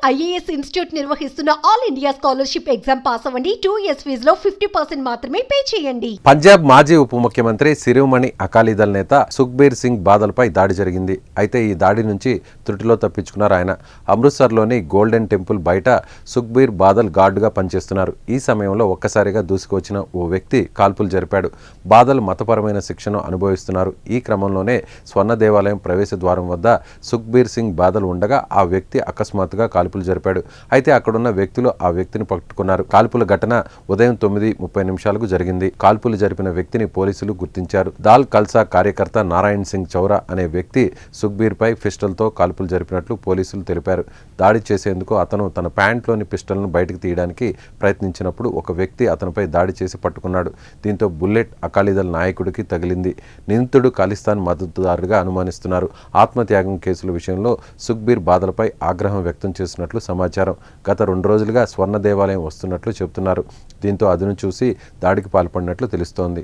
IAS institute నిర్వహిస్తున్న all India scholarship exam pass అవ్వండి. 2 years ఫీజులో 50% మాత్రమే పే చేయండి. పంజాబ్ మాజీ ఉప ముఖ్యమంత్రి శిరోమణి అకాలీదళ్ నేత సుఖ్బీర్ సింగ్ బాదల్పై దాడి జరిగింది. అయితే ఈ దాడి నుంచి త్రుటిలో తప్పించుకున్నారు ఆయన. అమృత్సర్లోని గోల్డెన్ టెంపుల్ బయట సుఖ్బీర్ బాదల్ గార్డుగా పనిచేస్తున్నారు. ఈ సమయంలో ఒక్కసారిగా దూసుకొచ్చిన ఓ వ్యక్తి కాల్పులు జరిపాడు. బాదల్ మతపరమైన శిక్షను అనుభవిస్తున్నారు. ఈ క్రమంలోనే స్వర్ణ దేవాలయం ప్రవేశ ద్వారం వద్ద సుఖ్బీర్ సింగ్ బాదల్ ఉండగా ఆ వ్యక్తి అకస్మాత్తుగా కాల్పులు జరిపాడు. అయితే అక్కడున్న వ్యక్తులు ఆ వ్యక్తిని పట్టుకున్నారు. కాల్పుల ఘటన ఉదయం 9:30 జరిగింది. కాల్పులు జరిపిన వ్యక్తిని పోలీసులు గుర్తించారు. దాల్ ఖల్సా కార్యకర్త నారాయణ్ సింగ్ చౌరా అనే వ్యక్తి సుఖ్బీర్ పై పిస్టల్తో కాల్పులు జరిపినట్లు పోలీసులు తెలిపారు. దాడి చేసేందుకు అతను తన ప్యాంట్లోని పిస్టల్ను బయటకు తీయడానికి ప్రయత్నించినప్పుడు ఒక వ్యక్తి అతనిపై దాడి చేసి పట్టుకున్నాడు. దీంతో బుల్లెట్ అకాలీదళ్ నాయకుడికి తగిలింది. నిందితుడు ఖలిస్తాన్ మద్దతుదారుగా అనుమానిస్తున్నారు. ఆత్మత్యాగం కేసుల విషయంలో సుఖ్బీర్ బాదల్పై ఆగ్రహం వ్యక్తం చేసినట్లు సమాచారం. గత 2 రోజులుగా స్వర్ణ దేవాలయం వస్తున్నట్లు చెబుతున్నారు. దీంతో అదును చూసి దాడికి పాల్పడినట్లు తెలుస్తోంది.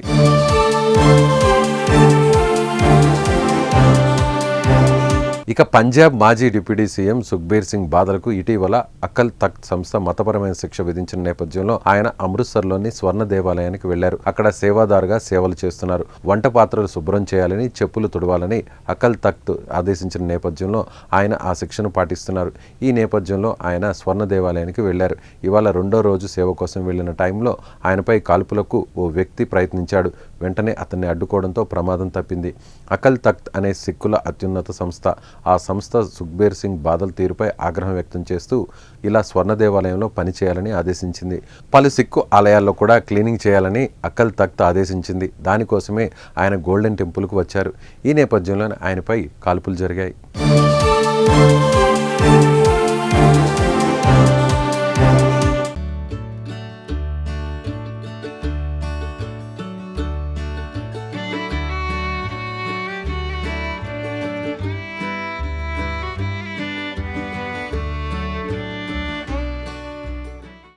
ఇక పంజాబ్ మాజీ డిప్యూటీ సీఎం సుఖ్బీర్ సింగ్ బాదల్కు ఇటీవల అకల్ తఖ్త్ సంస్థ మతపరమైన శిక్ష విధించిన నేపథ్యంలో ఆయన అమృత్సర్లోని స్వర్ణ దేవాలయానికి వెళ్లారు. అక్కడ సేవాదారుగా సేవలు చేస్తున్నారు. వంట పాత్రలు శుభ్రం చేయాలని, చెప్పులు తుడవాలని అకల్ తఖ్త్ ఆదేశించిన నేపథ్యంలో ఆయన ఆ శిక్షను పాటిస్తున్నారు. ఈ నేపథ్యంలో ఆయన స్వర్ణ దేవాలయానికి వెళ్లారు. ఇవాళ 2వ రోజు సేవ కోసం వెళ్లిన టైంలో ఆయనపై కాల్పులకు ఓ వ్యక్తి ప్రయత్నించాడు. వెంటనే అతన్ని అడ్డుకోవడంతో ప్రమాదం తప్పింది. అకల్ తఖ్త్ అనే సిక్కుల అత్యున్నత సంస్థ. ఆ సంస్థ సుఖ్బీర్ సింగ్ బాదల్ తీరుపై ఆగ్రహం వ్యక్తం చేస్తూ ఇలా స్వర్ణ దేవాలయంలో పనిచేయాలని ఆదేశించింది. పలు సిక్కు ఆలయాల్లో కూడా క్లీనింగ్ చేయాలని అకల్ తఖ్త్ ఆదేశించింది. దానికోసమే ఆయన గోల్డెన్ టెంపుల్కు వచ్చారు. ఈ నేపథ్యంలోనే ఆయనపై కాల్పులు జరిగాయి.